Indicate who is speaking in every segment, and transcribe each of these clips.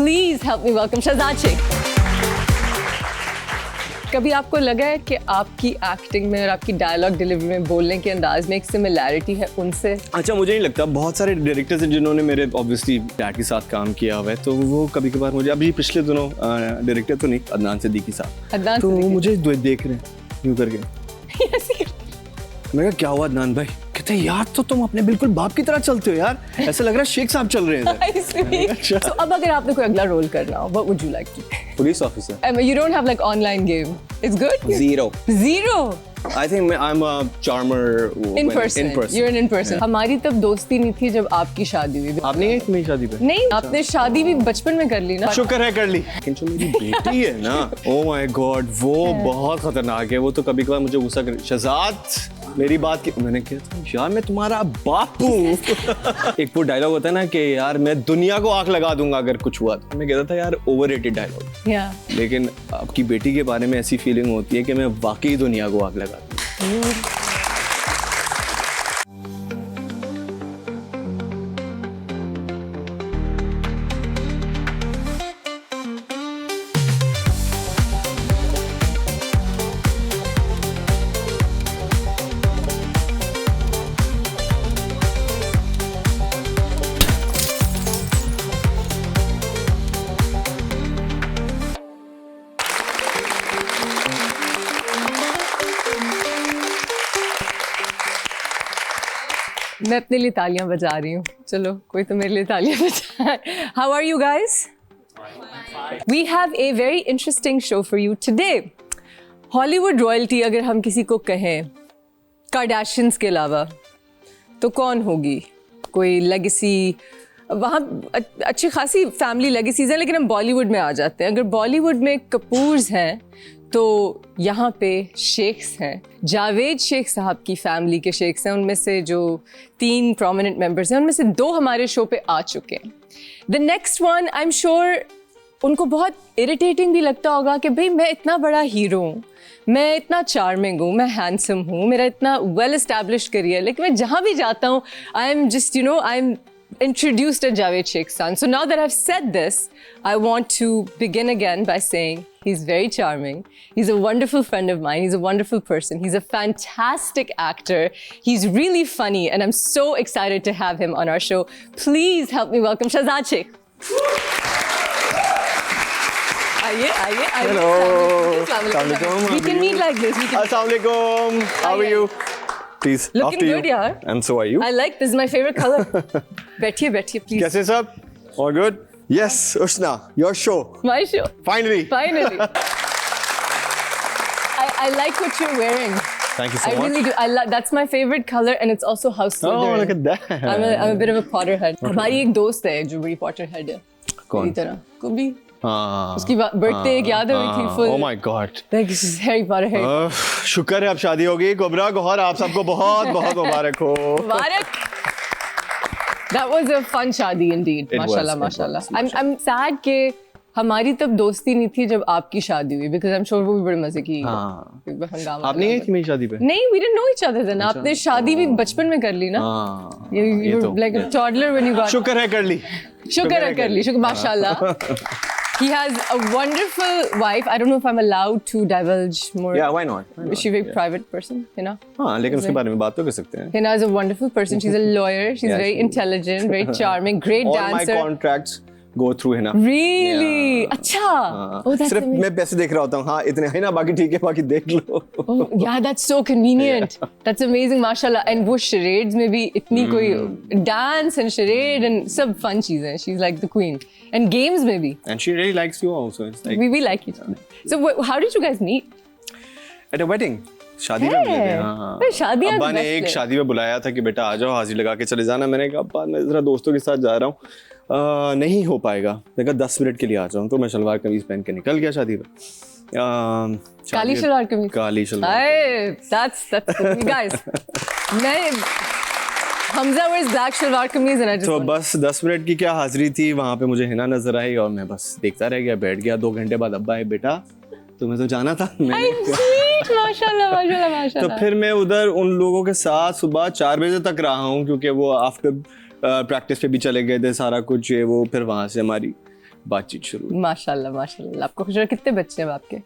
Speaker 1: Please help me welcome Shahzad Sheikh. कभी आपको लगा है कि आपकी एक्टिंग में और आपकी डायलॉग डिलीवरी में, बोलने के अंदाज में एक सिमिलैरिटी है उनसे?
Speaker 2: अच्छा, मुझे नहीं लगता। बहुत सारे डायरेक्टर्स हैं जिन्होंने मेरे ऑब्वियसली डैड के साथ काम किया हुआ है, तो वो कभी कभार मुझे, अभी पिछले दिनों डायरेक्टर तो नहीं, अदनान सिद्दीकी साहब, तो वो मुझे देख रहे हैं यूँ करके। मैं कहा क्या हुआ अदनान भाई? कहते यार तो तुम अपने बिल्कुल बाप की तरह चलते हो यार, ऐसा लग रहा है शेख साहब चल रहे हैं।
Speaker 1: अच्छा। So, अब अगर आपने कोई अगला रोल करना हो, what would you like to?
Speaker 2: Police officer.
Speaker 1: You don't have like online game. It's good? Zero.
Speaker 2: I think I'm a charmer
Speaker 1: in person. You're an in person. हमारी तब दोस्ती नहीं थी जब आपकी शादी हुई।
Speaker 2: आपने गई मेरी शादी पे?
Speaker 1: नहीं, आपने शादी भी बचपन में कर ली ना।
Speaker 2: शुक्र है कर ली। लेकिन जो मेरी बेटी है ना, oh my God, वो बहुत खतरनाक है। वो तो कभी कभार मुझे गुस्सा कर, शहजाद मेरी बात की, मैंने कहा यार मैं तुम्हारा बाप हूँ। एक वो डायलॉग होता है ना कि यार मैं दुनिया को आग लगा दूंगा अगर कुछ हुआ तो। मैं कहता था यार ओवररेटेड डायलॉग। लेकिन आपकी बेटी के बारे में ऐसी फीलिंग होती है कि मैं वाकई दुनिया को आग लगा दूंगा।
Speaker 1: मैं अपने लिए तालियां बजा रही हूँ। चलो कोई तो मेरे लिए तालियां बजाए। How are you guys? We have a very interesting show for you today. Hollywood royalty अगर हम किसी को कहें कार्डाशियंस के अलावा तो कौन होगी? कोई लेगेसी, वहाँ अच्छी खासी फैमिली लेगेसीज हैं, लेकिन हम बॉलीवुड में आ जाते हैं। अगर बॉलीवुड में कपूर्स हैं तो यहाँ पे शेख्स हैं। जावेद शेख साहब की फैमिली के शेख्स हैं। उनमें से जो 3 प्रोमिनेंट मेंबर्स हैं, उनमें से 2 हमारे शो पे आ चुके हैं। The next one I am sure उनको बहुत इरिटेटिंग भी लगता होगा कि भाई मैं इतना बड़ा हीरो हूँ, मैं इतना चार्मिंग हूँ, मैं हैंडसम हूँ, मेरा इतना वेल एस्टैब्लिश्ड करियर, लेकिन मैं जहाँ भी जाता हूँ I am just I am introduced as Javed Sheikh's son. So now that I've said this, I want to begin again by saying he's very charming. He's a wonderful friend of mine. He's a wonderful person. He's a fantastic actor. He's really funny, and I'm so excited to have him on our show. Please help me welcome Shahzad Sheikh. आइए।
Speaker 2: Hello.
Speaker 1: Assalamualaikum. We can meet like this.
Speaker 2: Assalamualaikum. How are you? Please.
Speaker 1: Looking good, yaar.
Speaker 2: And so are you?
Speaker 1: I like this. Is my favorite color. बैठिए, please.
Speaker 2: कैसे सब? All good? Yes, Ushna, your show.
Speaker 1: My show. Finally. I like what you're wearing.
Speaker 2: Thank you so much.
Speaker 1: I really do. That's my favorite color, and it's also House Slytherin.
Speaker 2: Oh, look at that.
Speaker 1: I'm a bit of a Potterhead. हमारी एक दोस्त है जो बड़ी Potterhead है।
Speaker 2: कौन?
Speaker 1: मेरी तरह। कभी। उसकी बर्थडे एक याद है थी full.
Speaker 2: Oh my God.
Speaker 1: Like Harry Potter.
Speaker 2: शुक्र है अब शादी हो गई। कुबरा गौहर आप सबको बहुत बहुत मुबारक हो।
Speaker 1: मुबारक। That was a fun शादी indeed. माशाल्लाह। I'm sad कि हमारी तब दोस्ती नहीं थी जब आपकी शादी हुई, because I'm sure वो भी बड़े मजे की हंगामा।
Speaker 2: आपने गई थी मेरी शादी पे?
Speaker 1: नहीं, we didn't know each other then. आपने शादी भी बचपन में कर ली ना? You were like a toddler when you got.
Speaker 2: शुक्र है कर ली।
Speaker 1: शुक्र माशाल्लाह। He has a wonderful wife. I don't know if I'm allowed to divulge more.
Speaker 2: Yeah, why not?
Speaker 1: Is she a very private person, Hina?
Speaker 2: हाँ, लेकिन उसके बारे में बात तो कर सकते हैं।
Speaker 1: Hina is a wonderful person. She's a lawyer. She's very intelligent, very charming, great dancer.
Speaker 2: All my contracts go through Hina.
Speaker 1: Really? अच्छा. Oh, that's
Speaker 2: सिर्फ मैं पैसे देख रहा होता हूँ। हाँ, इतने है ना, बाकी ठीक है, बाकी देख लो।
Speaker 1: Oh, yeah, that's so convenient. That's amazing, mashallah. And वो charades में भी इतनी कोई dance and charade and सब fun चीजें। She's like the queen. And games में भी.
Speaker 2: And she really likes you also. It's like
Speaker 1: we like each other. So how did you guys meet?
Speaker 2: At a wedding. शादी में मिले थे। हाँ।
Speaker 1: शादी
Speaker 2: अब्बा ने एक शादी में बुलाया था कि बेटा आ जाओ, हाजिरी लगा के चले जाना। मैंने कहा अब्बा मैं जरा दोस्तों के साथ जा रहा हूँ, नहीं हो पाएगा। मैंने कहा 10 मिनट के लिए आ जाऊँ, तो मैं शलवार कमीज पहन के निकल गया शादी में।
Speaker 1: काली शलवार कमीज।
Speaker 2: काली शलवार।
Speaker 1: That's guys. मैं हमजा wears black शलवार कमीज and I just
Speaker 2: तो बस 10 मिनट की क्या हाजिरी थी, वहाँ पे मुझे हिना नजर आई और मैं बस देखता रह गया, बैठ गया। 2 घंटे बाद अब्बा है बेटा तुम्हें तो जाना था।
Speaker 1: माशाल्लाह।
Speaker 2: तो फिर मैं उधर उन लोगों के साथ सुबह 4 बजे तक रहा हूँ, क्योंकि वो आफ्टर प्रैक्टिस पे भी चले गए थे, सारा कुछ ये वो। फिर वहाँ से हमारी बातचीत शुरू हुई।
Speaker 1: माशाल्लाह माशाल्लाह। आपको खुश कितने बच्चे हैं आपके?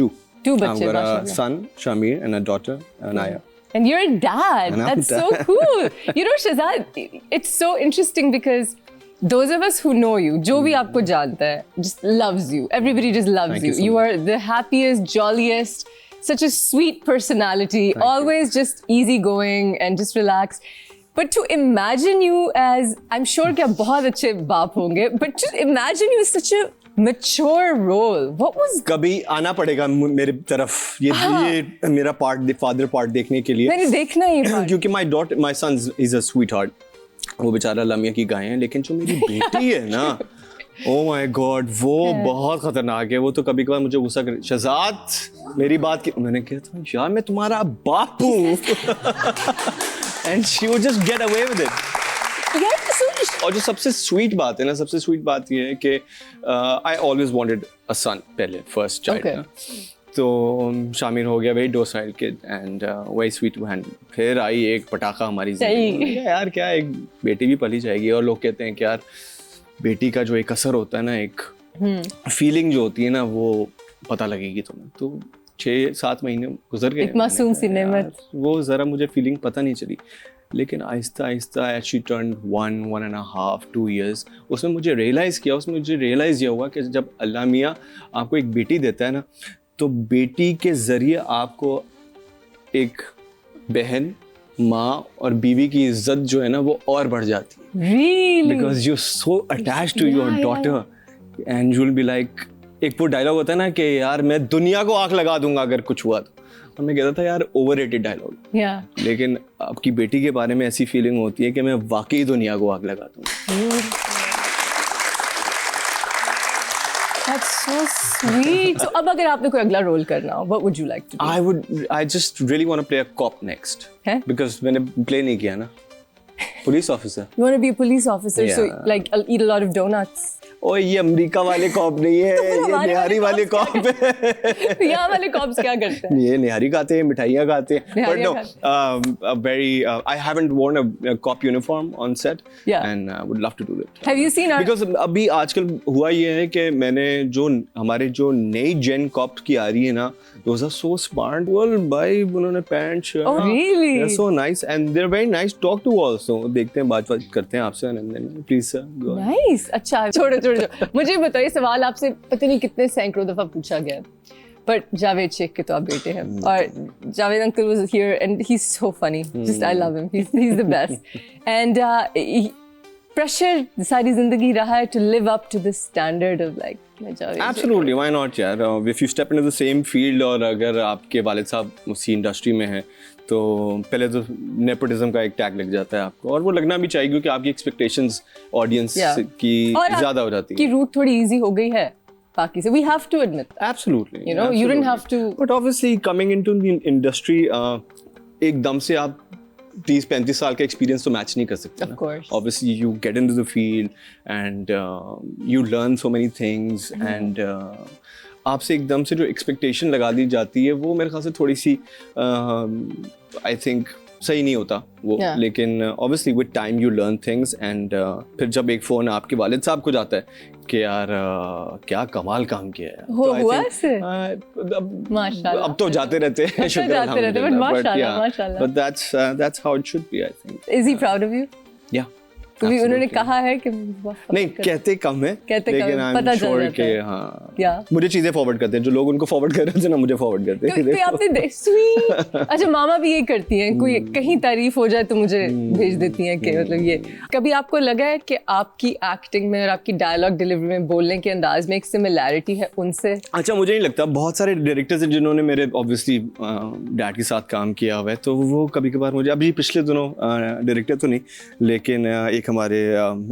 Speaker 2: 2
Speaker 1: 2
Speaker 2: I've
Speaker 1: बच्चे
Speaker 2: got a
Speaker 1: माशाल्लाह।
Speaker 2: son Shamir and a daughter Anaya.
Speaker 1: And you're a dad.
Speaker 2: And I'm
Speaker 1: That's so
Speaker 2: dad.
Speaker 1: cool. You know, Shahzad, it's so interesting because those of us who know you, जो भी आपको जानता है, just loves you. Everybody just loves
Speaker 2: Thank
Speaker 1: you.
Speaker 2: you so
Speaker 1: You
Speaker 2: much.
Speaker 1: are the happiest, jolliest, such a sweet personality,
Speaker 2: Thank you.
Speaker 1: always just easygoing and just relaxed. But to imagine you as, I'm sure कि आप बहुत अच्छे बाप होंगे, but to imagine you as such a mature role. What was?
Speaker 2: कभी आना पड़ेगा मेरे तरफ ये मेरा पार्ट फादर पार्ट देखने के लिए,
Speaker 1: मैंने देखना ही part.
Speaker 2: क्योंकि my son is a sweet heart. वो बेचारा लमिया की गाय है, लेकिन जो मेरी बेटी है ना, ओ माय गॉड, वो बहुत खतरनाक है। वो तो कभी कभार मुझे गुस्सा कर, शहजाद मेरी बात की, मैंने कहा था यार मैं तुम्हारा बाप हूँ and she would just get away with it. और जो सबसे स्वीट बात है ना, सबसे स्वीट बात ये है कि आई ऑलवेज वांटेड अ सन, पहले फर्स्ट चाइल्ड
Speaker 1: Okay.
Speaker 2: ना, तो शामिर हो गया, very docile kid and very sweet to handle. फिर आई एक पटाखा हमारी जिंदगी में, यार क्या एक बेटी भी पली जाएगी। और लोग कहते हैं कि यार बेटी का जो एक असर होता है ना, एक फीलिंग जो होती है ना, वो पता लगेगी तुम्हें। तो 6-7 महीने गुजर गए,
Speaker 1: एक मासूम सी नेमत।
Speaker 2: वो ज़रा मुझे फीलिंग पता नहीं चली, लेकिन Aahista Aahista as she turn 1.5 2 years, उसमें मुझे रियलाइज़ ये हुआ कि जब अल्लाह मियाँ आपको एक बेटी देता है ना, तो बेटी के ज़रिए आपको एक बहन, माँ और बीवी की इज्जत जो है ना, वो और बढ़ जाती है।
Speaker 1: Really?
Speaker 2: Because you're so attached to your daughter and you'll be like, एक वो डायलॉग होता है ना कि यार मैं दुनिया को आग लगा दूंगा अगर कुछ हुआ तो। और मैं कहता था यार ओवररेटेड डायलॉग,
Speaker 1: Yeah.
Speaker 2: लेकिन आपकी बेटी के बारे में ऐसी फीलिंग होती है कि मैं वाकई दुनिया को आग लगा दूंगा।
Speaker 1: That's so sweet. So अब अगर आपने कोई अगला रोल करना हो, what would you like to do?
Speaker 2: I just really want to play a cop next,
Speaker 1: है?
Speaker 2: because मैंने play नहीं किया ना, police officer।
Speaker 1: You want to be a police officer, so
Speaker 2: Yeah.
Speaker 1: like I'll eat a lot of donuts.
Speaker 2: ओ ये America वाले corp नहीं है, ये
Speaker 1: हमारे
Speaker 2: निहारी वाले
Speaker 1: वाले
Speaker 2: कॉप है।
Speaker 1: यहाँ वाले cops क्या करते हैं?
Speaker 2: ये निहारी खाते हैं, मिठाइयाँ खाते हैं। But
Speaker 1: निहारियाँ
Speaker 2: no, I haven't worn a cop uniform on set,
Speaker 1: Yeah.
Speaker 2: and I would love to do it.
Speaker 1: Have you seen our?
Speaker 2: Because अभी आजकल हुआ ये है कि मैंने जो हमारे जो नई जेन कॉप की आ रही है ना, those are so smart. Well, भाई उन्होंने pant shirt,
Speaker 1: Oh, really?
Speaker 2: they're so nice and they're very nice to talk to also. देखते हैं, बात करते हैं आपसे, and then please sir go ahead.
Speaker 1: Nice. अच्छा छोड़ो। मुझे बताइए, सवाल आपसे पता नहीं कितने सैकड़ों दफा पूछा गया, but जावेद शेख के तो आप बेटे हैं, और Javed uncle was here and he's so funny. Just I love him. He's the best. And pressure सारी जिंदगी रहा है to live up to this standard of like Javed Sheikh.
Speaker 2: Absolutely, why not यार? If you step into the same field, और अगर आपके वालिद साहब उसी इंडस्ट्री में हैं, तो पहले तो नेपोटिज्म का एक टैग लग जाता है आपको, और वो लगना भी चाहिए क्योंकि आपकी एक्सपेक्टेशंस ऑडियंस
Speaker 1: Yeah.
Speaker 2: की
Speaker 1: और
Speaker 2: ज़्यादा हो जाती
Speaker 1: की
Speaker 2: है।
Speaker 1: रूट थोड़ी इजी हो गई है बाकी से, we have to admit that.
Speaker 2: Absolutely,
Speaker 1: You know, you didn't have to.
Speaker 2: But obviously coming into the industry, एकदम से आप 30-35 साल का एक्सपीरियंस तो मैच नहीं कर सकते ना।
Speaker 1: Of course.
Speaker 2: Obviously you get into the field and you learn so many things and आपसे एकदम से जो एक्सपेक्टेशन लगा दी जाती है, वो मेरे ख्याल से थोड़ी सी आई थिंक सही नहीं होता वो।
Speaker 1: Yeah.
Speaker 2: लेकिन obviously with time you learn things and फिर जब एक फ़ोन आपके वालिद साहब को जाता है कि यार क्या कमाल काम किया है,
Speaker 1: हुआ ऐसे?
Speaker 2: माशाल्लाह, अब तो जाते रहते हैं, शुक्र
Speaker 1: जाते रहते हैं, but माशाल्लाह, माशाल्लाह।
Speaker 2: but that's how it should be, I think.
Speaker 1: Is he proud of you?
Speaker 2: Yeah.
Speaker 1: कभी उन्होंने
Speaker 2: absolutely.
Speaker 1: कहा है कि
Speaker 2: नहीं, कहते कम है,
Speaker 1: कहते कम
Speaker 2: लेकिन
Speaker 1: है,
Speaker 2: I'm
Speaker 1: पता चल
Speaker 2: sure
Speaker 1: जाता
Speaker 2: कि
Speaker 1: है।
Speaker 2: हाँ,
Speaker 1: Yeah.
Speaker 2: मुझे चीजें फॉरवर्ड करते हैं, जो लोग उनको फॉरवर्ड कर रहे थे ना, मुझे फॉरवर्ड करते हैं।
Speaker 1: तो आपने स्वीट। अच्छा, मामा भी ये करती हैं, कोई कहीं तारीफ हो जाए तो मुझे भेज देती हैं कि मतलब ये। कभी आपको लगा है कि आपकी एक्टिंग में और आपकी डायलॉग डिलीवरी में, बोलने के अंदाज में एक सिमिलैरिटी है उनसे?
Speaker 2: अच्छा, मुझे नहीं लगता। बहुत सारे डायरेक्टर्स हैं जिन्होंने मेरे ऑब्वियसली डैड के साथ काम किया हुआ है, तो वो कभी कभार मुझे, अभी पिछले दिनों डायरेक्टर तो नहीं, लेकिन एक हमारे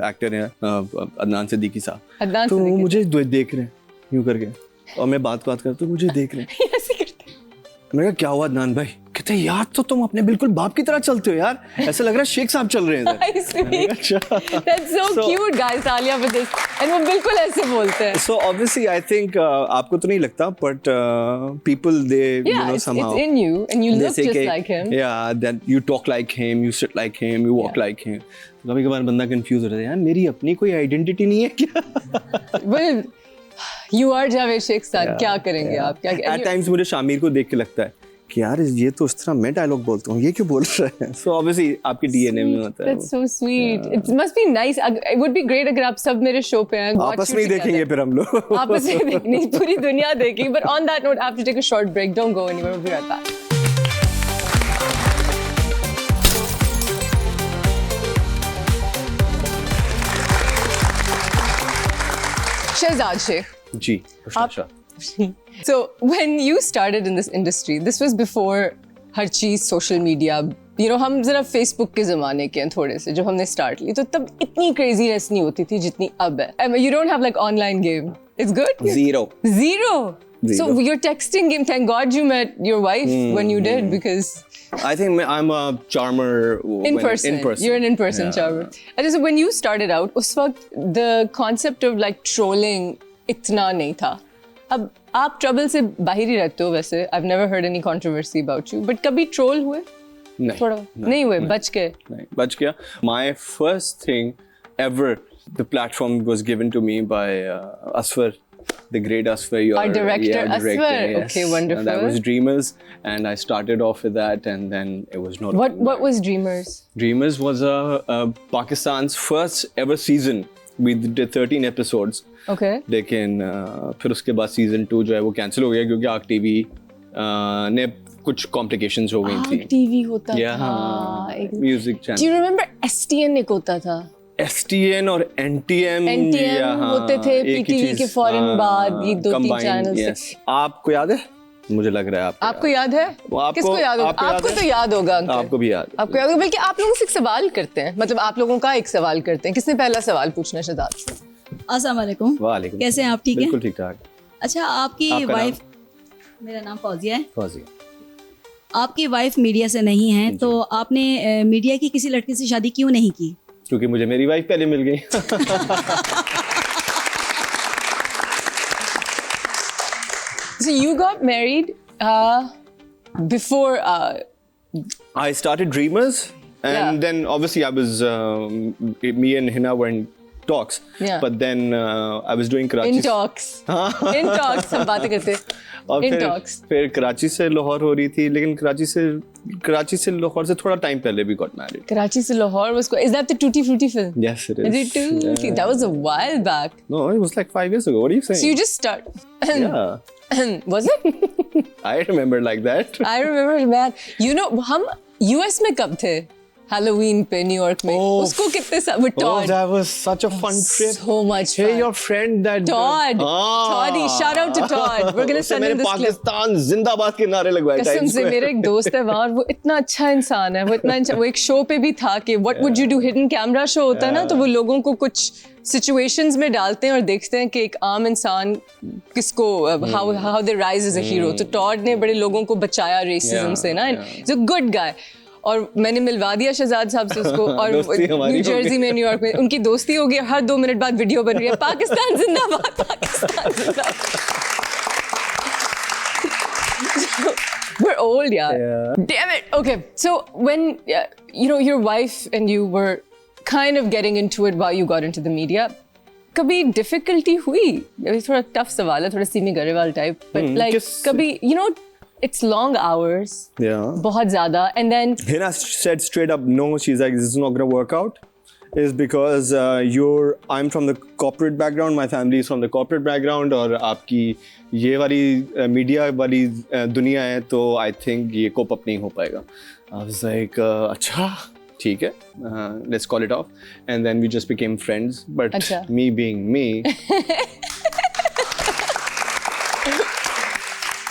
Speaker 2: एक्टर हैं अदनान सिद्दीकी साहब,
Speaker 1: अदनान
Speaker 2: तो वो
Speaker 1: सिद्दीकी।
Speaker 2: मुझे देख रहे हैं यूं करके, और मैं बात करता हूँ तो मुझे देख रहे हैं।
Speaker 1: ऐसे करते हैं।
Speaker 2: मैंने कहा क्या हुआ अदनान भाई, कहते कहते हैं यार तो तुम अपने बिल्कुल बाप की तरह चलते हो यार, ऐसा लग रहा है शेख साहब चल रहे हैं इधर। अच्छा,
Speaker 1: That's so cute, guys. तालियां for this. And वो बिल्कुल ऐसे बोलते हैं.
Speaker 2: So obviously I think आपको तो नहीं लगता, but people they you know somehow
Speaker 1: it's in you and you
Speaker 2: they
Speaker 1: look
Speaker 2: say
Speaker 1: just
Speaker 2: कि,
Speaker 1: like him.
Speaker 2: Yeah, that you talk like him, you sit like him, you walk like him. कभी कभार बंदा confuse हो जाता है यार मेरी अपनी कोई आइडेंटिटी नहीं है क्या?
Speaker 1: Well, you are Javed Sheikh साहब, क्या करेंगे आप? क्या?
Speaker 2: At times मुझे शामिर को देख के लगता है कि यार ये तो इस तरह मैं डायलॉग बोलता हूँ, ये क्यों बोल रहा है? So obviously आपके DNA में होता है।
Speaker 1: That's so sweet. It must be nice. It would be great अगर आप सब मेरे शो पे आए।
Speaker 2: आपस में ही देखेंगे फिर हम लोग।
Speaker 1: आपस में नहीं, पूरी दुनिया देखेगी। But on that note, I have to take a short break. Don't go anywhere. We'll be right back. Shehzad Sheikh.
Speaker 2: जी, अच्छा।
Speaker 1: So when you started in this industry, this was before हर चीज सोशल मीडिया, you know, हम जरा Facebook के ज़माने के हैं थोड़े से, जब हमने स्टार्ट ली तो तब इतनी क्रेजीनेस नहीं होती थी जितनी अब है. You don't have like online game. It's good? Zero. So your texting game, thank God you met your wife when you did, because
Speaker 2: I think I'm a charmer
Speaker 1: in person. You're an in-person charmer. And so when you started out, उस वक्त the concept of like trolling इतना नहीं था. अब आप trouble से बाहर ही रहते हो वैसे. I've never heard any controversy about you. But कभी ट्रोल हुए?
Speaker 2: नहीं.
Speaker 1: थोड़ा नहीं हुए. बच गए.
Speaker 2: नहीं, बच गया. My first thing ever, the platform was given to me by Asfar, the great Asfar.
Speaker 1: Our director, Asfar. Yes. Okay, wonderful.
Speaker 2: And that was Dreamers, and I started off with that, and then it was not.
Speaker 1: What was Dreamers?
Speaker 2: Dreamers was Pakistan's first ever season. We did 13 episodes.
Speaker 1: Okay.
Speaker 2: लेकिन फिर उसके बाद season 2 जो है वो cancel हो गया क्योंकि आग टीवी ने कुछ कॉम्प्लिकेशंस हो गई थी.
Speaker 1: आग टीवी होता था.
Speaker 2: Music channel.
Speaker 1: Do you remember STN एक होता था?
Speaker 2: STN और NTM
Speaker 1: होते थे PTV के फौरन बाद, ये 2-3 चैनल्स.
Speaker 2: आपको याद है? मुझे लग रहा है
Speaker 1: आपको याद है? किसको याद होगा? आपको तो याद होगा.
Speaker 2: आपको भी याद.
Speaker 1: आपको याद होगा. बल्कि आप लोगों से एक सवाल करते हैं, मतलब आप लोगों का एक सवाल करते हैं. किसने पहला सवाल पूछना है? शहजाद से.
Speaker 3: अस्सलाम वालेकुम.
Speaker 2: वालेकुम.
Speaker 3: कैसे हैं आप? ठीक है,
Speaker 2: बिल्कुल ठीक ठाक.
Speaker 3: अच्छा, आपकी वाइफ, मेरा नाम फौजिया है.
Speaker 2: फौजिया.
Speaker 3: आपकी वाइफ मीडिया से नहीं है, तो आपने मीडिया की किसी लड़की से शादी क्यों नहीं की?
Speaker 2: क्योंकि मुझे मेरी वाइफ पहले मिल गई.
Speaker 1: So you got married before
Speaker 2: I started Dreamers, and then obviously I was me and Hina were in talks, but then I was doing Karachi.
Speaker 1: In talks हम बातें करते.
Speaker 2: और फिर कराची से लाहौर हो रही थी, लेकिन कराची से लाहौर से थोड़ा टाइम पहले भी got married.
Speaker 1: कराची से Lahore was, is that the Tutti Frutti film?
Speaker 2: Yes, it is.
Speaker 1: Is it Tutti?
Speaker 2: Yeah.
Speaker 1: That was a while back.
Speaker 2: No, it was like 5 years ago. What are you saying?
Speaker 1: So you just start.
Speaker 2: Yeah.
Speaker 1: Was it?
Speaker 2: I remember like that.
Speaker 1: I remember, man. You know, हम US में कब थे? Halloween पे New York में. उसको कितने साल? With Todd.
Speaker 2: Oh, that was such a fun trip.
Speaker 1: So much fun.
Speaker 2: Hey, your friend that
Speaker 1: Todd. Toddy. Shout out to Todd. We're gonna send him this clip.
Speaker 2: Pakistan जिंदाबाद के नारे लगवाए.
Speaker 1: कसम से मेरे एक दोस्त है वहाँ, वो इतना अच्छा इंसान है. वो एक शो पे भी था कि What would you do? Hidden camera show होता है ना, तो वो लोगों को कुछ situations में डालते हैं और देखते हैं कि एक आम इंसान किसको how they rise as a hero. तो Todd ने बड़े लोगों को बचाया racism से ना. He's a good guy. और मैंने मिलवा दिया शहजाद साहब से उसको, और न्यू जर्सी में, न्यूयॉर्क में उनकी दोस्ती हो गई. हर 2 मिनट बाद वीडियो बन रही है, पाकिस्तान जिंदाबाद, पाकिस्तान जिंदाबाद. We're old, yeah. Damn it. Okay, so when you know your wife and you were kind of getting into it while you got into the media, कभी difficulty हुई? थोड़ा tough सवाल है, थोड़ा Simi Garewal type, but like कभी, you know, it's long hours.
Speaker 2: Yeah.
Speaker 1: बहुत ज़्यादा, and then
Speaker 2: Hina said straight up no. She's like, this is not gonna work out. Is because I'm from the corporate background. My family is from the corporate background. और आपकी ये वाली media वाली दुनिया है, तो I think ये cope up नहीं हो पाएगा. I was like, अच्छा ठीक है, let's call it off. And then we just became friends. But me being me.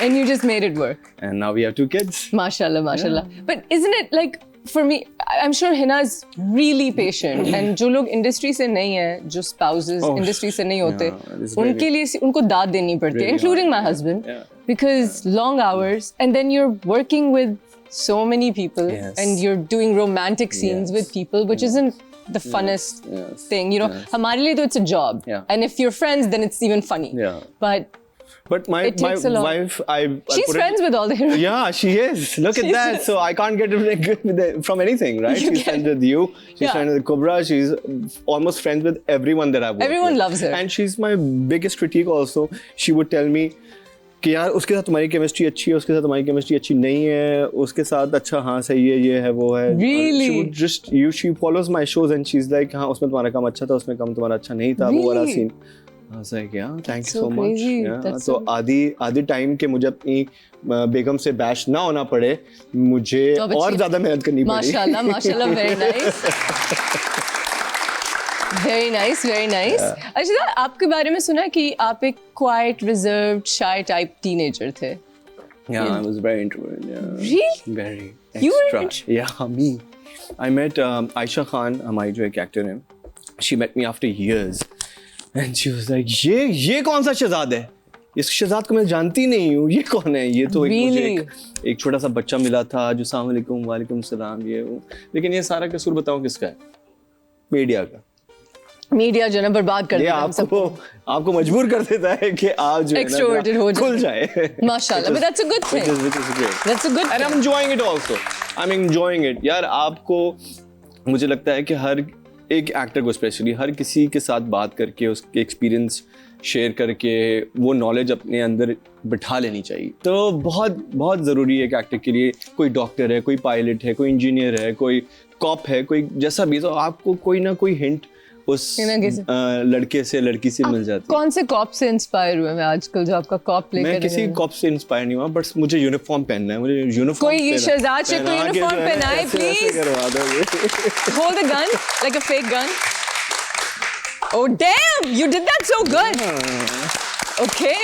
Speaker 1: And you just made it work.
Speaker 2: And now we have 2 kids.
Speaker 1: Mashallah, mashallah. Yeah. But isn't it like, for me, I'm sure Hina's really patient. And जो लोग industry से नहीं हैं, जो spouses industry से नहीं होते, उनके लिए उनको दाद देनी पड़ती है, including my husband, because long hours, and then you're working with so many people
Speaker 2: Yes.
Speaker 1: and you're doing romantic scenes
Speaker 2: Yes.
Speaker 1: with people, which isn't the funnest
Speaker 2: Yes.
Speaker 1: thing, you know.
Speaker 2: Yes.
Speaker 1: हमारे लिए तो it's a job,
Speaker 2: Yeah.
Speaker 1: and if you're friends, then it's even funny.
Speaker 2: Yeah.
Speaker 1: But
Speaker 2: my
Speaker 1: It takes a lot.
Speaker 2: wife, I
Speaker 1: she's
Speaker 2: put it-
Speaker 1: friends with all the heroes.
Speaker 2: Yeah, she is. Look at
Speaker 1: She's-
Speaker 2: that. So I can't get from anything, right?
Speaker 1: You
Speaker 2: She's
Speaker 1: can.
Speaker 2: friends with you. She's
Speaker 1: Yeah.
Speaker 2: friends with Cobra. She's almost friends with everyone that I've worked
Speaker 1: Everyone
Speaker 2: with.
Speaker 1: loves her.
Speaker 2: And she's my biggest critique also. She would tell me कि यार उसके साथ तुम्हारी chemistry अच्छी है, उसके साथ तुम्हारी केमिस्ट्री अच्छी नहीं है, उसके साथ अच्छा हाँ सही है, ये है वो है.
Speaker 1: Really?
Speaker 2: She would just she follows my shows and she's like हाँ उसमें तुम्हारा काम अच्छा था, उसमें काम तुम्हारा अच्छा नहीं था, वो वाला
Speaker 1: Really?
Speaker 2: Scene. I was like, yeah, thank you
Speaker 1: so
Speaker 2: so much.
Speaker 1: crazy.
Speaker 2: Yeah.
Speaker 1: That's
Speaker 2: तो
Speaker 1: so-
Speaker 2: आधी टाइम के मुझे अपनी बेगम से बैश ना होना पड़े, मुझे
Speaker 1: तो अब
Speaker 2: और
Speaker 1: अच्छी-
Speaker 2: ज्यादा मेहनत करनी पड़ी.
Speaker 1: माशाल्लाह, माशाल्लाह, very nice. Very nice, very nice. अच्छा, आपके बारे में सुना कि आप एक quiet, reserved, shy type teenager थे.
Speaker 2: Yeah, I was very introverted. Yeah.
Speaker 1: Really?
Speaker 2: Very
Speaker 1: You were
Speaker 2: extra. Yeah, me. I met Aisha Khan, हमारी जो एक एक्टर है. She met me after years, and she was like, ये कौन सा शहजाद है? इस शहजाद को मैं जानती नहीं हूँ. ये कौन है? ये तो मुझे एक छोटा सा बच्चा मिला था जो अस्सलाम वालेकुम वालेकुम सलाम ये वो. लेकिन ये सारा कसूर बताऊँ किसका है? मीडिया का.
Speaker 1: मीडिया जो है ना बर्बाद कर
Speaker 2: ये
Speaker 1: देता है हम सबको.
Speaker 2: आपको मजबूर कर देता है कि आप जो है ना
Speaker 1: Extroverted हो
Speaker 2: खुल जाए.
Speaker 1: माशाल्लाह, but that's a good thing.
Speaker 2: Which is great.
Speaker 1: That's a good
Speaker 2: And I'm
Speaker 1: thing.
Speaker 2: enjoying it also. I'm enjoying it. यार आपको मुझे लगता है कि हर एक एक्टर को स्पेशली हर किसी के साथ बात करके उसके एक्सपीरियंस शेयर करके वो नॉलेज अपने अंदर बिठा लेनी चाहिए. तो बहुत बहुत ज़रूरी है कि एक्टर के लिए कोई डॉक्टर है, कोई पायलट है, कोई इंजीनियर है, कोई कॉप है, कोई जैसा भी, तो आपको कोई ना कोई हिंट उस लड़के से लड़की से मिल जाती है.
Speaker 1: कौन से कॉप से इंस्पायर हुए मैं आजकल जो आपका कॉप लेकर
Speaker 2: मैं किसी कॉप से इंस्पायर नहीं हुआ, बट मुझे यूनिफॉर्म पहनना है. मुझे यूनिफॉर्म
Speaker 1: कोई शहजाद से कोई यूनिफॉर्म पहनाए please. Hold the gun like a fake gun. Oh damn, you did that so good. Okay.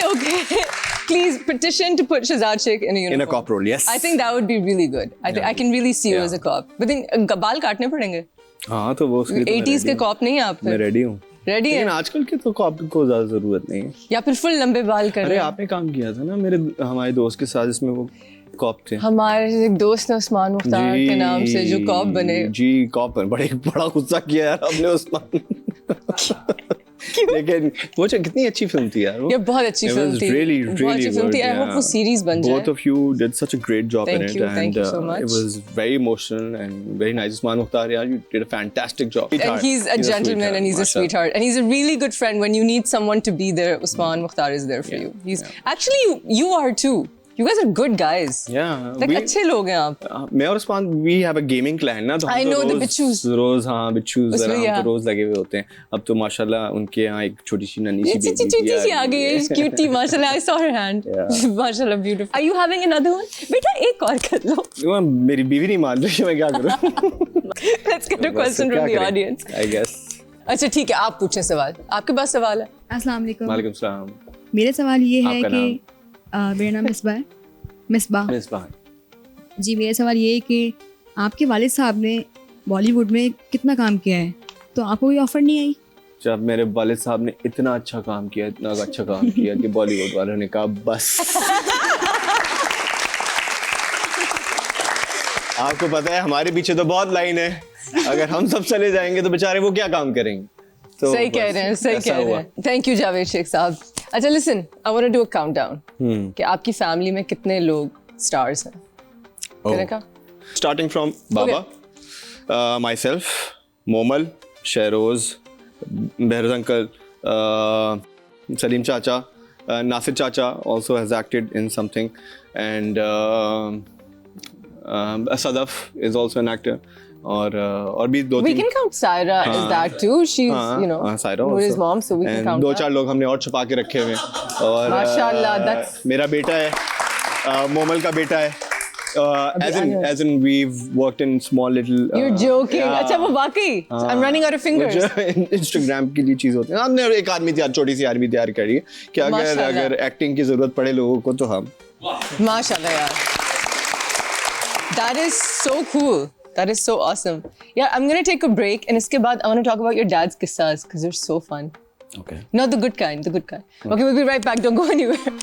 Speaker 1: Please petition to put Shahzad Sheikh in a uniform.
Speaker 2: In a cop role, yes.
Speaker 1: I think that would be really good. I can really see you
Speaker 2: Yeah.
Speaker 1: as a cop. But then बाल काटने पड़ेंगे.
Speaker 2: हाँ तो वो उसके लिए तो मैं
Speaker 1: 80s
Speaker 2: ready
Speaker 1: के
Speaker 2: हूँ.
Speaker 1: कॉप नहीं है आप
Speaker 2: मैं
Speaker 1: फिर.
Speaker 2: रेडी हूँ.
Speaker 1: रेडी
Speaker 2: लेकिन
Speaker 1: है
Speaker 2: आजकल के तो कॉप को ज्यादा जरूरत नहीं है.
Speaker 1: या फिर फुल लंबे बाल कर
Speaker 2: अरे
Speaker 1: रहे हैं.
Speaker 2: आपने काम किया था ना हमारे दोस्त के साथ जिसमें वो कॉप थे.
Speaker 1: हमारे एक दोस्त ने उस्मान मुख्तार के नाम से जो कॉप बने.
Speaker 2: जी कॉप बड़ा गुस्सा किया यार आपने उस्मान. लेकिन वो कितनी अच्छी फिल्म थी यार वो.
Speaker 1: ये बहुत अच्छी फिल्म थी.
Speaker 2: Really,
Speaker 1: बहुत
Speaker 2: really
Speaker 1: अच्छी फिल्म थी.
Speaker 2: good,
Speaker 1: I hope वो
Speaker 2: yeah.
Speaker 1: सीरीज बन जाए.
Speaker 2: Both of you did such a great job in
Speaker 1: Thank
Speaker 2: it,
Speaker 1: you,
Speaker 2: and
Speaker 1: thank you so much.
Speaker 2: it was very emotional and very nice. Usman Mukhtar, yeah, you did a fantastic job.
Speaker 1: And he's a gentleman and he's a
Speaker 2: mashallah.
Speaker 1: sweetheart. And he's a really good friend. When you need someone to be there, Usman Mukhtar is there for
Speaker 2: Yeah,
Speaker 1: you. He's actually you are too. You guys are good guys.
Speaker 2: Yeah,
Speaker 1: Like अच्छे लोग हैं आप.
Speaker 2: मैं और Usman we have a gaming clan ना, तो
Speaker 1: I
Speaker 2: हम
Speaker 1: know
Speaker 2: तो
Speaker 1: the बिच्छूस.
Speaker 2: रोज हाँ बिच्छूस
Speaker 1: उसमें,
Speaker 2: हम
Speaker 1: yeah.
Speaker 2: तो रोज लगे हुए होते हैं. अब तो माशाल्लाह उनके यहाँ एक छोटी सी नन्ही सी बेबी
Speaker 1: छोटी सी आ गई है. She's cutie. Mashallah, I saw her hand.
Speaker 2: Yeah.
Speaker 1: Mashallah, beautiful. Are you having another one? बेटा एक और कर लो.
Speaker 2: वो मेरी बीवी नहीं मान रही है, मैं क्या करूँ.
Speaker 1: Let's get a question from the audience.
Speaker 2: I guess.
Speaker 1: अच्छा ठीक है, आप पूछें सवाल. आपके पास सवाल है?
Speaker 3: अस्सलाम वालेकुम.
Speaker 2: वालेकुम सलाम.
Speaker 3: मेरा सवाल ये है
Speaker 2: आपका
Speaker 3: कि मेरा नाम मिसबा है. मिसबाह.
Speaker 2: मिसबाह.
Speaker 3: जी मेरा सवाल ये है कि आपके वालिद साहब ने बॉलीवुड में कितना काम किया है, तो आपको कोई ऑफर नहीं आई?
Speaker 2: जब मेरे वालिद साहब ने इतना अच्छा काम किया कि बॉलीवुड वालों ने कहा बस. आपको पता है हमारे पीछे तो बहुत लाइन है. अगर हम सब चले जाएंगे तो बेचारे वो क्या काम करेंगे. तो
Speaker 1: सही कह रहे हैं, सही कह रहे हैं. थैंक यू जावेद शेख साहब. अच्छा listen, I want to do a countdown कि आपकी फैमिली में कितने लोग स्टार्स हैं. कहने का
Speaker 2: स्टार्टिंग फ्रॉम बाबा, myself, मोमल, शेरोज, बहरोज अंकल, सलीम चाचा, नासिर चाचा also has acted in something, and Sadaf is also an actor. और भी दो
Speaker 1: we
Speaker 2: तीन
Speaker 1: can count Saira as that too. She's you know
Speaker 2: Saira
Speaker 1: Noor's
Speaker 2: also.
Speaker 1: mom, so we can
Speaker 2: And
Speaker 1: count
Speaker 2: दो
Speaker 1: that.
Speaker 2: चार लोग हमने और छुपा के रखे हुए हैं. और
Speaker 1: माशाल्लाह, that's-
Speaker 2: मेरा बेटा है, मोमल का बेटा है. as in we've worked in small little
Speaker 1: You're joking.
Speaker 2: yeah.
Speaker 1: अच्छा वो वाकई. I'm running out of fingers.
Speaker 2: Instagram की लिए चीज होती है. हमने एक आदमी तैयार, छोटी सी आदमी तैयार करी है कि
Speaker 1: माशाल्लाह.
Speaker 2: अगर एक्टिंग की जरूरत पड़े लोगों को तो हम.
Speaker 1: माशाल्लाह यार. That is so cool. That is so awesome. Yeah, I'm gonna take a break, and इसके बाद I want to talk about your dad's qissas because they're so fun.
Speaker 2: Okay.
Speaker 1: Not the good kind, the good kind. Okay, we'll be right back. Don't go anywhere.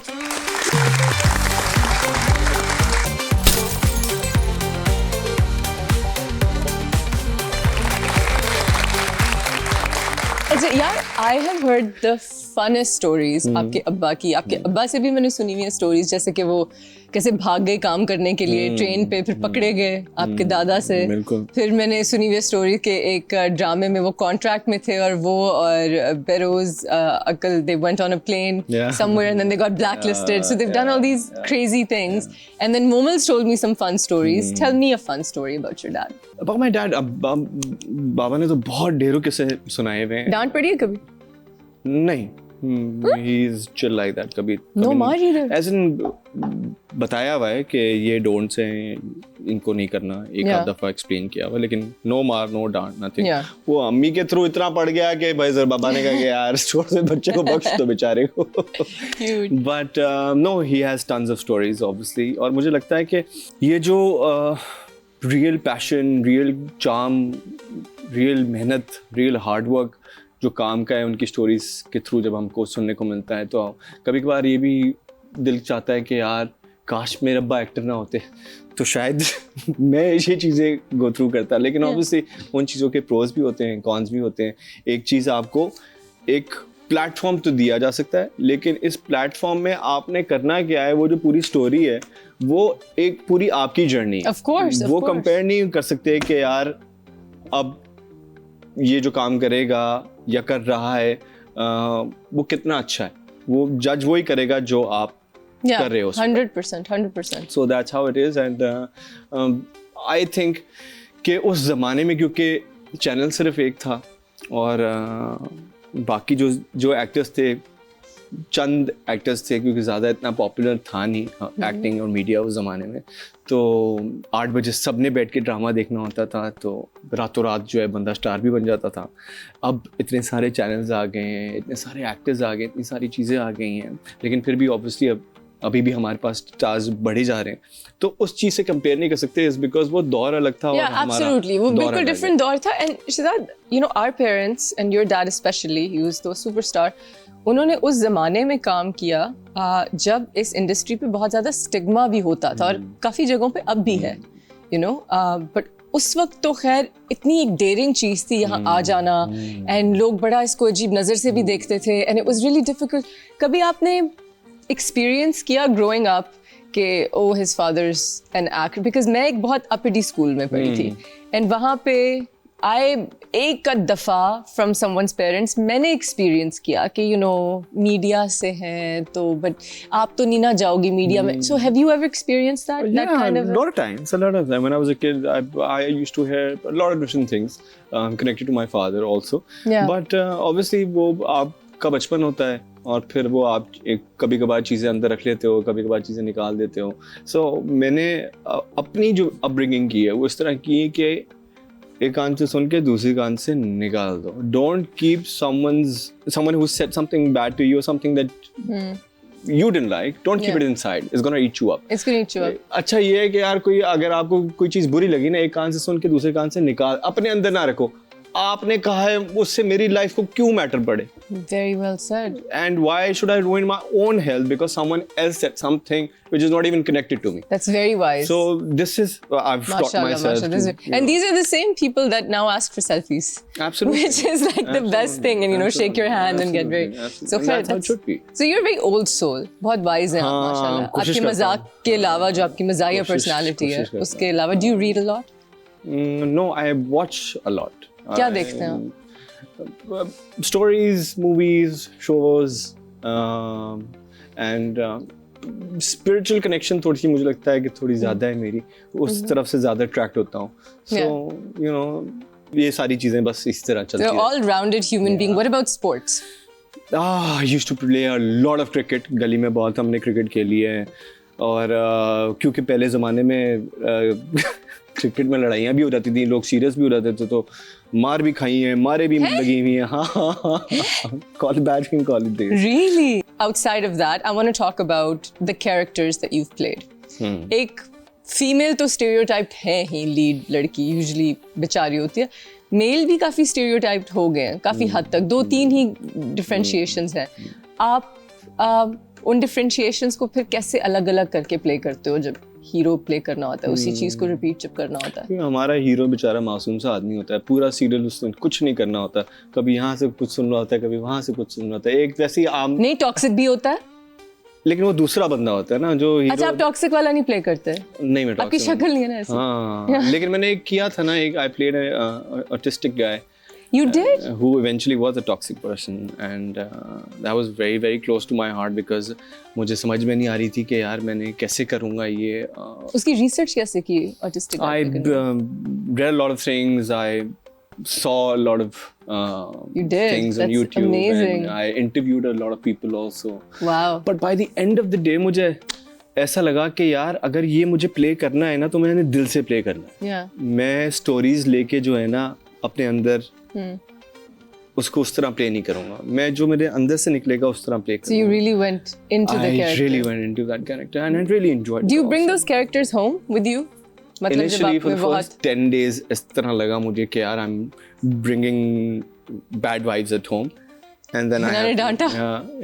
Speaker 1: अच्छा यार, I have heard the funnest stories आपके अब्बा की. आपके अब्बा से भी मैंने सुनी हुई है stories, जैसे कि वो कैसे भाग गए काम करने के लिए ट्रेन पे, फिर पकड़े गए आपके दादा से.
Speaker 2: बिल्कुल.
Speaker 1: फिर मैंने सुनी हुई स्टोरी के एक ड्रामे में वो कॉन्ट्रैक्ट में थे और वो और बेरोज अकल they went on a plane somewhere and then they got blacklisted. So they've done all these crazy things. And then Momal's told me some fun stories. Tell me a fun story about your dad.
Speaker 2: About my dad, बाबा ने तो बहुत ढेरों किस्से सुनाए हुए हैं.
Speaker 1: डांट पड़ी है कभी?
Speaker 2: नहीं. He's chill like that. कभी
Speaker 1: No मार either.
Speaker 2: As in बताया हुआ है कि ये डोंट्स हैं, इनको नहीं करना. एक आध दफा एक्सप्लेन किया हुआ, लेकिन नो मार, नो डांट, नथिंग. वो अम्मी के थ्रू इतना पड़ गया कि भाई सर बाबा ने कहा कि यार छोड़ दे बच्चे को, बख्श दो बेचारे को. But no, he has tons of stories obviously. और मुझे लगता है कि ये जो real passion, real charm, real मेहनत, रियल हार्ड वर्क जो काम का है, उनकी स्टोरीज के थ्रू जब हमको सुनने को मिलता है तो कभी कभार ये भी दिल चाहता है कि यार काश मेरे अब्बा एक्टर ना होते तो शायद मैं ये चीज़ें गो थ्रू करता. लेकिन ऑब्वियसली उन चीज़ों के प्रोज भी होते हैं, कॉन्स भी होते हैं. एक चीज़ आपको एक प्लेटफॉर्म तो दिया जा सकता है, लेकिन इस प्लेटफॉर्म में आपने करना क्या है, वो जो पूरी स्टोरी है वो एक पूरी आपकी जर्नी है. वो कंपेयर नहीं कर सकते कि यार अब ये जो काम करेगा या कर रहा है वो कितना अच्छा है. वो जज वही करेगा जो आप कर रहे हो.
Speaker 1: 100%.
Speaker 2: So that's how it is. And I think कि उस ज़माने में क्योंकि चैनल सिर्फ एक था और बाकी जो एक्टर्स थे, चंद एक्टर्स थे, क्योंकि ज़्यादा इतना पॉपुलर था नहीं एक्टिंग और मीडिया उस ज़माने में. तो 8 बजे सब ने बैठ के ड्रामा देखना होता था, तो रातों रात जो है बंदा स्टार भी बन जाता था. अब इतने सारे चैनल्स आ गए हैं, इतने सारे एक्टर्स आ गए, इतनी सारी चीज़ें आ गई हैं, लेकिन फिर भी ऑब्वियसली अभी भी हमारे पास स्टार्स बढ़े जा रहे हैं. तो उस चीज़ से कंपेयर नहीं कर सकते, इस बिकॉज वो दौर अलग था.
Speaker 1: Yeah, absolutely. वो बिल्कुल डिफरेंट दौर था. एंड शिदाद, you know, our parents and your dad specially, he was the superstar. उन्होंने उस ज़माने में काम किया जब इस इंडस्ट्री पे बहुत ज़्यादा स्टिग्मा भी होता था, और काफ़ी जगहों पे अब भी है, यू नो. बट उस वक्त तो खैर इतनी एक डेयरिंग चीज़ थी यहाँ आ जाना, एंड लोग बड़ा इसको अजीब नज़र से भी देखते थे, and it was really difficult. कभी आपने एक्सपीरियंस किया ग्रोइंग अप कि oh his father's an actor? Because मैं एक बहुत अपिडी स्कूल में पढ़ी थी, एंड वहाँ पे एक दफ़ा फ्रॉम समवन्स पेरेंट्स मैंने एक्सपीरियंस किया कि यू नो मीडिया से हैं तो बट आप तो नहीं ना जाओगी मीडिया में. So have you ever experienced that kind of?
Speaker 2: lot of times when I was a kid I used to hear a lot of different things connected to my father also. But obviously वो आपका बचपन होता है और फिर वो आप एक कभी कभार चीज़ें अंदर रख लेते हो, कभी कभार चीज़ें निकाल देते हो. सो मैंने अपनी जो अपब्रिंगिंग की है वो इस तरह की है कि एक कान से सुन के दूसरी कान से निकाल दो. Don't keep someone who said something bad to you or something that you didn't like, don't keep it inside. It's gonna eat you up.
Speaker 1: It's gonna eat you up.
Speaker 2: अच्छा ये है कि यार अगर आपको कोई चीज़ बुरी लगी ना, एक कान से सुन के दूसरे कान से निकाल, अपने अंदर ना रखो. आपने कहा है उससे मेरी लाइफ को क्यों मैटर पड़े?
Speaker 1: Very well said.
Speaker 2: And why should I ruin my own health because someone else said something which is not even connected to me?
Speaker 1: That's very wise.
Speaker 2: So this is I've taught myself.
Speaker 1: And these are the same people that now ask for selfies.
Speaker 2: Absolutely.
Speaker 1: Which is like the best thing, and you know, shake your hand and get very. So
Speaker 2: that's how it should be.
Speaker 1: So you're a very old soul. बहुत wise हैं आप माशाल्लाह. आपकी मजाक के अलावा जो आपकी मज़ाहिया personality है, उसके अलावा do you read a lot?
Speaker 2: No, I watch a lot.
Speaker 1: क्या देखते हैं?
Speaker 2: Stories, movies, shows, and spiritual connection थोड़ी सी मुझे लगता है कि थोड़ी ज़्यादा है मेरी, उस तरफ से ज़्यादा attract होता हूँ. So you know, ये सारी चीज़ें बस इस तरह चलती हैं.
Speaker 1: You're all-rounded human being. What about sports?
Speaker 2: I used to play a lot of cricket. गली में बहुत हमने क्रिकेट खेली है, और क्योंकि पहले ज़माने में क्रिकेट में लड़ाइयाँ भी हो जाती थी, लोग सीरियस भी हो जाते थे, तो मार भी खाई हैं, मारे भी लगी हुई हैं. हाँ, call it bad thing, call it this.
Speaker 1: Really? Outside of that, I want to talk about the characters that you've played. एक फीमेल तो stereotyped है ही, लीड लड़की यूजुअली बेचारी होती है. मेल भी काफ़ी stereotyped हो गए हैं काफ़ी हद तक. 2-3 ही differentiations हैं. आप उन differentiations को फिर कैसे अलग अलग करके प्ले करते हो जब हीरो प्ले करना होता है, उसी चीज को रिपीट जब करना होता है?
Speaker 2: हमारा हीरो बेचारा मासूम सा आदमी होता है, पूरा सीरियल उसने कुछ नहीं करना होता, कभी यहाँ से कुछ सुन रहा होता है, कभी वहाँ से कुछ सुन रहा होता है, एक वैसी आम,
Speaker 1: नहीं टॉक्सिक भी होता है?
Speaker 2: लेकिन वो दूसरा बंदा होता है ना जो हीरो।
Speaker 1: अच्छा, आप टॉक्सिक वाला नहीं प्ले करते?
Speaker 2: नहीं, मैं
Speaker 1: आपकी
Speaker 2: toxic
Speaker 1: शक्ल नहीं है ना ऐसी।
Speaker 2: हाँ, लेकिन मैंने एक किया था ना, एक I played autistic guy
Speaker 1: You did?
Speaker 2: who eventually was a toxic person, and that was very very close to my heart because मुझे समझ में नहीं आ रही थी कि यार मैंने कैसे करूँगा ये।
Speaker 1: उसकी रिसर्च कैसे की autistic?
Speaker 2: I read a lot of things. I saw a lot of
Speaker 1: You did?
Speaker 2: things on
Speaker 1: That's
Speaker 2: YouTube,
Speaker 1: amazing.
Speaker 2: and I interviewed a lot of people also.
Speaker 1: Wow.
Speaker 2: But by the end of the day मुझे ऐसा लगा कि यार अगर ये मुझे play करना है ना तो मैंने दिल से प्ले करना है।
Speaker 1: Yeah.
Speaker 2: मैं स्टोरीज लेके जो है ना अपने अंदर उसको उस तरह प्ले नहीं करूँगा, मैं जो मेरे अंदर से निकलेगा उस तरह प्ले
Speaker 1: So you
Speaker 2: करूँगा।
Speaker 1: really went into the
Speaker 2: I
Speaker 1: character.
Speaker 2: really went into that character and I really enjoyed
Speaker 1: Do
Speaker 2: it
Speaker 1: you bring
Speaker 2: also.
Speaker 1: those characters home with you? मतलब जब
Speaker 2: Initially
Speaker 1: आप
Speaker 2: for the
Speaker 1: में बहुत
Speaker 2: first 10 days इस तरह लगा मुझे कि यार I'm bringing bad vibes at home, and then
Speaker 1: इन्होंने डांटा?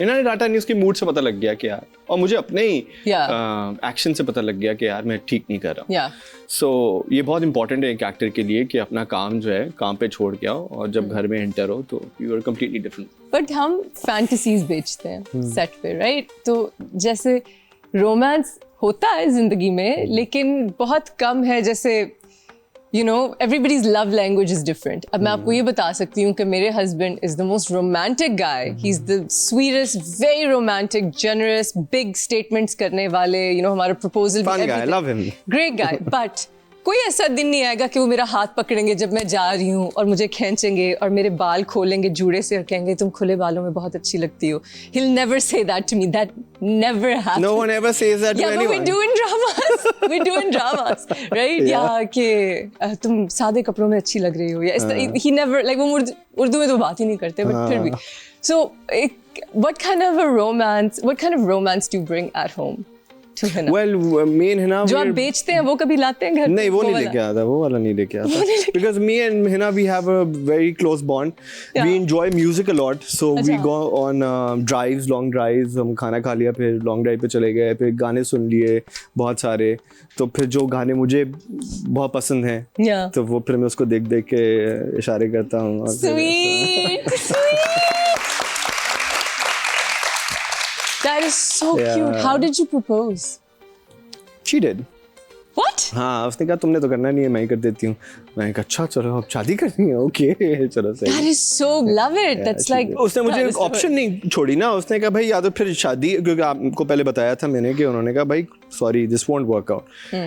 Speaker 2: इन्होंने डांटा नहीं, उसकी मूड से पता लग गया कि यार, और मुझे अपने ही
Speaker 1: Yeah.
Speaker 2: एक्शन से पता लग गया कि यार मैं ठीक नहीं कर रहा हूँ।
Speaker 1: Yeah.
Speaker 2: सो ये बहुत इंपॉर्टेंट है एक एक्टर के लिए कि अपना काम जो है काम पे छोड़ के आओ और जब घर में एंटर हो तो you are completely different.
Speaker 1: But हम फैंटेसीज बेचते हैं सेट पे, राइट? तो जैसे रोमांस होता है जिंदगी में, लेकिन बहुत कम है। जैसे you know everybody's love language is different. अब मैं आपको ये बता सकती हूँ कि मेरे husband is the most romantic guy, he is the sweetest, very romantic, generous, big statements करने वाले, यू नो हमारा proposal
Speaker 2: fun guy, love him,
Speaker 1: great guy. But कोई ऐसा दिन नहीं आएगा कि वो मेरा हाथ पकड़ेंगे जब मैं जा रही हूँ और मुझे खींचेंगे और मेरे बाल खोलेंगे जूड़े से और कहेंगे तुम खुले बालों में बहुत अच्छी लगती हो। He'll never say that to me. That never happens.
Speaker 2: No one ever says that to
Speaker 1: Yeah, but
Speaker 2: anyone.
Speaker 1: we do in dramas. We do in dramas, right?
Speaker 2: Yeah.
Speaker 1: या कि तुम सादे कपड़ों में अच्छी लग रही हो या इस तरह। He never, like वो उर्दू में तो बात ही नहीं करते, but फिर भी। So what kind of romance do you bring at home to Hina?
Speaker 2: Well, me and Hina,
Speaker 1: जो आप बेचते हैं वो कभी लाते हैं घर पे?
Speaker 2: नहीं, वो नहीं
Speaker 1: वाला?
Speaker 2: लेके आता, वो वाला नहीं लेके आता। Because me and Hina, we have a very close bond.
Speaker 1: Yeah.
Speaker 2: We enjoy music a lot, so we
Speaker 1: अच्छा।
Speaker 2: go on drives, long drives. हम खाना खा लिया, फिर long drive पे चले गए, फिर गाने सुन लिए बहुत सारे। तो फिर जो गाने मुझे बहुत पसंद हैं,
Speaker 1: Yeah.
Speaker 2: तो वो फिर मैं उसको देख देख के इशारे करता हूँ। और फिर
Speaker 1: Sweet, sweet. That is so
Speaker 2: Yeah.
Speaker 1: cute. How did you propose?
Speaker 2: She did.
Speaker 1: What?
Speaker 2: हाँ, उसने कहा तुमने तो करना नहीं है, मैं ही कर देती हूँ। मैंने कहा अच्छा चलो अब शादी करनी है, ओके चलो सही।
Speaker 1: That is so love it. That's like
Speaker 2: उसने मुझे
Speaker 1: that
Speaker 2: एक
Speaker 1: is
Speaker 2: ऑप्शन नहीं छोड़ी ना, उसने कहा भाई या तो फिर शादी, क्योंकि आपको पहले बताया था मैंने कि उन्होंने कहा भाई sorry this won't work out,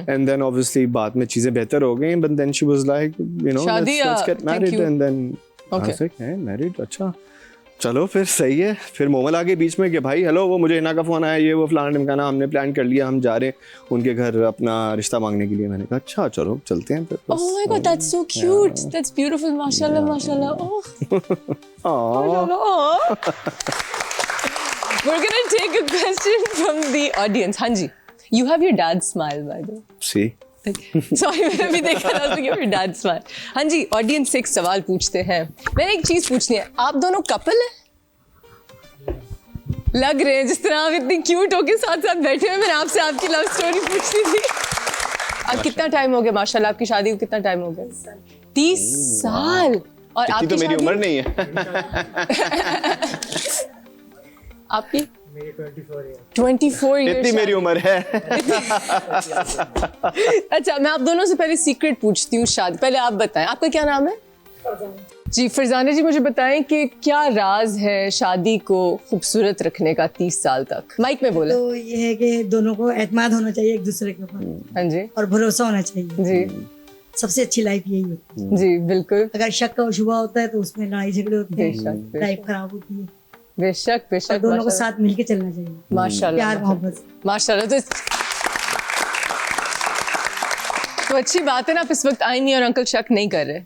Speaker 2: and then obviously बाद में चीजें बेहतर हो गई, but then she was like you know
Speaker 1: शादी,
Speaker 2: let's get
Speaker 1: thank
Speaker 2: married,
Speaker 1: you.
Speaker 2: And then
Speaker 1: Okay.
Speaker 2: I है मैरिड, अच्छा चलो फिर सही है। फिर मोमल आ गए बीच में कि भाई हेलो वो मुझे हिना का फोन आया, ये वो फलाना ढिमकाना, हमने प्लान कर लिया, हम जा रहे हैं उनके घर अपना रिश्ता मांगने के लिए। मैंने कहा अच्छा चलो चलते हैं फिर बस।
Speaker 1: Oh my God, that's so cute. That's beautiful. Mashallah, mashallah. Oh, mashallah. Oh. We're gonna take a question from the audience. Hanji, you have your dad's smile, by the way.
Speaker 2: C
Speaker 1: Sorry, मैंने भी देखा था तो your dad's smile. हाँ जी, audience से एक सवाल पूछते हैं। मैंने एक चीज पूछनी है, आप दोनों कपल हैं? लग रहे हैं जिस तरह आप इतनी क्यूट होके साथ साथ बैठे हुए। मैंने आपसे आपकी लव स्टोरी पूछनी थी। अब कितना टाइम हो गया माशाल्लाह आपकी शादी को? कितना टाइम हो गया? 30 साल। और
Speaker 2: इतनी
Speaker 1: आपकी
Speaker 2: तो मेरी
Speaker 1: शादी?
Speaker 2: उम्र नहीं है।
Speaker 1: आपकी 24 years
Speaker 2: इतनी मेरी उम्र है।
Speaker 1: अच्छा, मैं आप दोनों से पहले सीक्रेट पूछती हूँ शादी। पहले आप बताएं, आपका क्या नाम है? जी फरजाना जी, मुझे बताएं कि क्या राज है शादी को खूबसूरत रखने का 30 साल तक? माइक में बोले।
Speaker 4: तो ये है कि दोनों को एतमाद होना चाहिए एक दूसरे के ऊपर,
Speaker 1: हाँ जी
Speaker 4: और भरोसा होना चाहिए।
Speaker 1: जी
Speaker 4: सबसे अच्छी लाइफ यही होती है।
Speaker 1: जी बिल्कुल,
Speaker 4: अगर शक का शुबा होता है तो उसमें लड़ाई झगड़े होते
Speaker 1: बेशक,
Speaker 4: हैं,
Speaker 1: बेशक।
Speaker 4: लाइफ खराब होती है।
Speaker 1: बेशक
Speaker 4: और
Speaker 1: बेशक।
Speaker 4: दोनों को साथ मिलके चलना चाहिए,
Speaker 1: माशाल्लाह
Speaker 4: प्यार मोहब्बत।
Speaker 1: माशाल्लाह। तो अच्छी बात है ना, आप इस वक्त आई नहीं और अंकल शक नहीं कर रहे,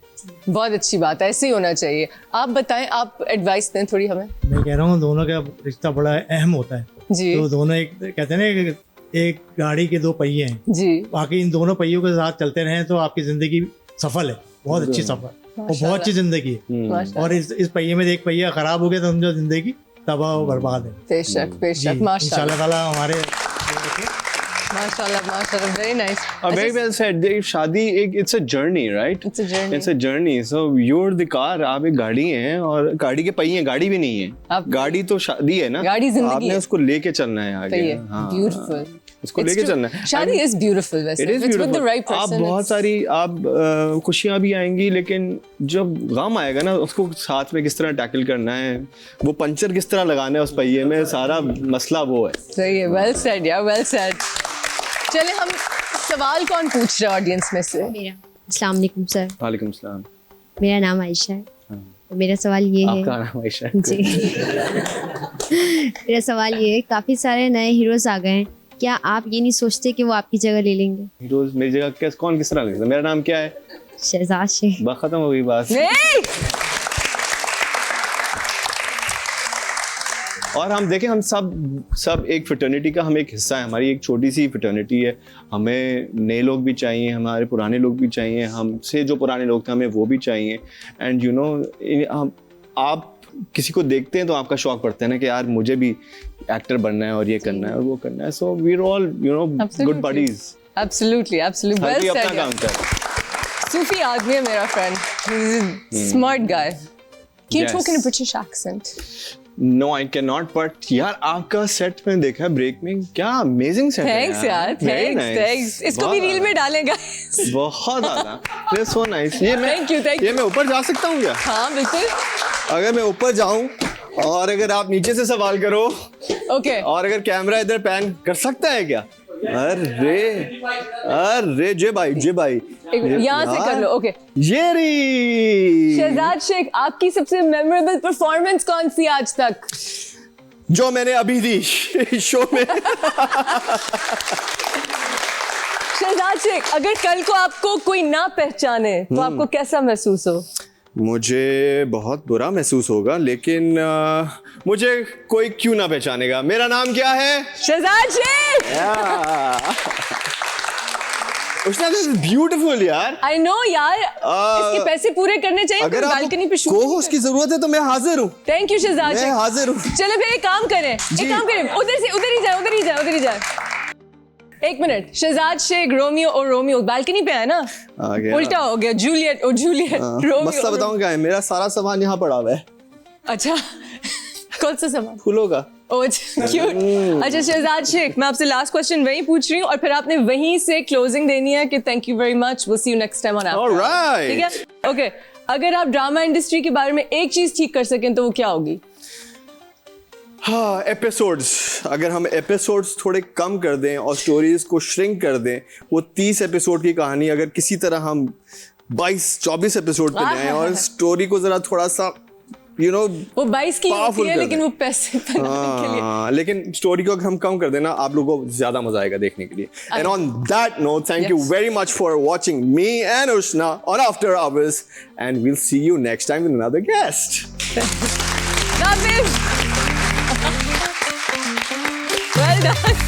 Speaker 1: बहुत अच्छी बात है, ऐसे ही होना चाहिए। आप बताएं, आप एडवाइस दें थोड़ी हमें।
Speaker 5: मैं कह रहा हूँ दोनों का रिश्ता बड़ा अहम होता है।
Speaker 1: जी
Speaker 5: तो दोनों एक कहते हैं ना एक गाड़ी के दो पहिए हैं,
Speaker 1: जी
Speaker 5: बाकी इन दोनों पहियों के साथ चलते रहें तो आपकी जिंदगी सफल है, बहुत अच्छी सफल और बहुत अच्छी जिंदगी है।
Speaker 1: माशाल्लाह।
Speaker 5: और इस पहिए में एक पहिया खराब हो गया तो समझो जिंदगी तबाह और बर्बाद है।
Speaker 1: बेशक बेशक
Speaker 5: जी,
Speaker 1: माशाल्लाह।
Speaker 5: इंशाल्लाह ताला हमारे
Speaker 1: माशाल्लाह, very nice.
Speaker 2: Very well said. शादी एक it's a journey, right?
Speaker 1: It's a journey.
Speaker 2: It's a journey. So you're the car. आप एक गाड़ी हैं और गाड़ी के पहिए हैं, गाड़ी भी नहीं है. गाड़ी तो शादी है ना.
Speaker 1: गाड़ी जिंदगी
Speaker 2: आपने
Speaker 1: है.
Speaker 2: उसको लेके चलना है आगे. हाँ.
Speaker 1: Beautiful.
Speaker 2: उसको लेके चलना है.
Speaker 1: शादी is beautiful वैसे.
Speaker 2: It is
Speaker 1: It's
Speaker 2: beautiful.
Speaker 1: with the right
Speaker 2: आप
Speaker 1: person.
Speaker 2: बहुत सारी आप खुशियाँ भी आएंगी, लेकिन जब गम आएगा ना उसको साथ में किस तरह टैकल करना है, वो पंचर किस तरह लगाना है उस पहिए में, सारा मसला वो है.
Speaker 1: सही है. Well said यार, well said. चले हम सवाल कौन पूछ रहा है ऑडियंस में से?
Speaker 3: अस्सलाम वालेकुम सर,
Speaker 2: वालेकुम सलाम.
Speaker 3: मेरा नाम आयशा है. तो मेरा सवाल ये है,
Speaker 2: आपका नाम आयशा है?
Speaker 3: जी मेरा सवाल ये है, काफ़ी सारे नए हीरोज आ गए हैं, क्या आप ये नहीं सोचते कि वो आपकी जगह ले लेंगे?
Speaker 2: हीरोज मेरी जगह कौन किस तरह लगता है? मेरा नाम क्या है?
Speaker 3: शहजाद शेख.
Speaker 2: बस खत्म हो गई बात.
Speaker 1: नहीं.
Speaker 2: और हम देखें, हम सब एक फ्रेटर्निटी का हम एक हिस्सा है. हमारी एक छोटी सी फ्रेटर्निटी है. हमें नए लोग भी चाहिए, हमारे पुराने लोग भी चाहिए, हमसे जो पुराने लोग थे हमें वो भी चाहिए. एंड यू नो, आप किसी को देखते हैं तो आपका शौक पड़ता है ना कि यार मुझे भी एक्टर बनना है और ये करना है और वो करना है. So we are all good buddies.
Speaker 1: Absolutely.
Speaker 2: हर कोई
Speaker 1: Well
Speaker 2: अपना
Speaker 1: said.
Speaker 2: काम कर रहा है.
Speaker 1: सूफी आदमी है मेरा friend. He's a smart guy. Can you
Speaker 2: Yes.
Speaker 1: talk in a British accent?
Speaker 2: No, I cannot. But यार आपका सेट में देखा है ब्रेक में, क्या अमेजिंग सेट है.
Speaker 1: Thanks यार.
Speaker 2: Very nice.
Speaker 1: Thanks. इसको भी रील में डालेगा.
Speaker 2: बहुत ज़्यादा. That's so nice. ये मैं
Speaker 1: Thank you.
Speaker 2: ये मैं ऊपर जा सकता हूँ क्या?
Speaker 1: हाँ बिल्कुल.
Speaker 2: अगर मैं ऊपर जाऊं और अगर आप नीचे से सवाल करो
Speaker 1: Okay.
Speaker 2: और अगर कैमरा इधर पैन कर सकता है क्या? अरे जे भाई
Speaker 1: यहाँ से कर लो. Okay.
Speaker 2: ये रही
Speaker 1: शहजाद शेख, आपकी सबसे मेमोरेबल परफॉर्मेंस कौन सी आज तक?
Speaker 2: जो मैंने अभी दी शो में.
Speaker 1: शहजाद शेख, अगर कल को आपको कोई ना पहचाने तो आपको कैसा महसूस हो?
Speaker 2: मुझे बहुत बुरा महसूस होगा, लेकिन मुझे कोई क्यों ना पहचानेगा. मेरा नाम क्या है?
Speaker 1: शहजाद शेख.
Speaker 2: उसने ब्यूटीफुल यार.
Speaker 1: आई नो यार, इसके पैसे पूरे करने चाहिए.
Speaker 2: अगर
Speaker 1: बालकनी पे
Speaker 2: आपको को उसकी जरूरत है तो मैं हाजिर हूँ.
Speaker 1: थैंक यू शहजाद
Speaker 2: मैं
Speaker 1: शेख.
Speaker 2: हाजिर हूँ.
Speaker 1: चलो फिर एक काम करें, उधर ही जाए. एक मिनट. शहजाद शेख, रोमियो और रोमियो बालकनी पे है ना?
Speaker 2: आ गया.
Speaker 1: उल्टा हो गया. जूलियट और जूलियट. रोमियो.
Speaker 2: मसला बताऊं क्या है? मेरा सारा सामान यहाँ पड़ा हुआ है.
Speaker 1: अच्छा. कौन सा सामान?
Speaker 2: फूलों का.
Speaker 1: ओह क्यूट. अच्छा शहजाद शेख, मैं आपसे लास्ट क्वेश्चन वही पूछ रही हूँ और फिर आपने वहीं से क्लोजिंग देनी है कि thank you very much, will see you next time on app.
Speaker 2: Alright.
Speaker 1: ठीक है. ओके. अगर आप ड्रामा इंडस्ट्री के बारे में एक चीज ठीक कर सकें तो वो क्या होगी?
Speaker 2: हाँ, एपिसोड्स. अगर हम एपिसोड्स थोड़े कम कर दें और स्टोरीज को श्रिंक कर दें, वो 30 एपिसोड की कहानी अगर किसी तरह हम 22-24 एपिसोड पे लाएं और स्टोरी को जरा थोड़ा सा
Speaker 1: वो 22 की होती है, लेकिन वो पैसे बनाने के लिए.
Speaker 2: लेकिन स्टोरी को अगर हम कम कर देना, आप लोगों को ज्यादा मजा आएगा देखने के लिए. And on that note, thank you very much for watching me and Ushna on after hours, and will see you next time with another guest.
Speaker 1: Well done.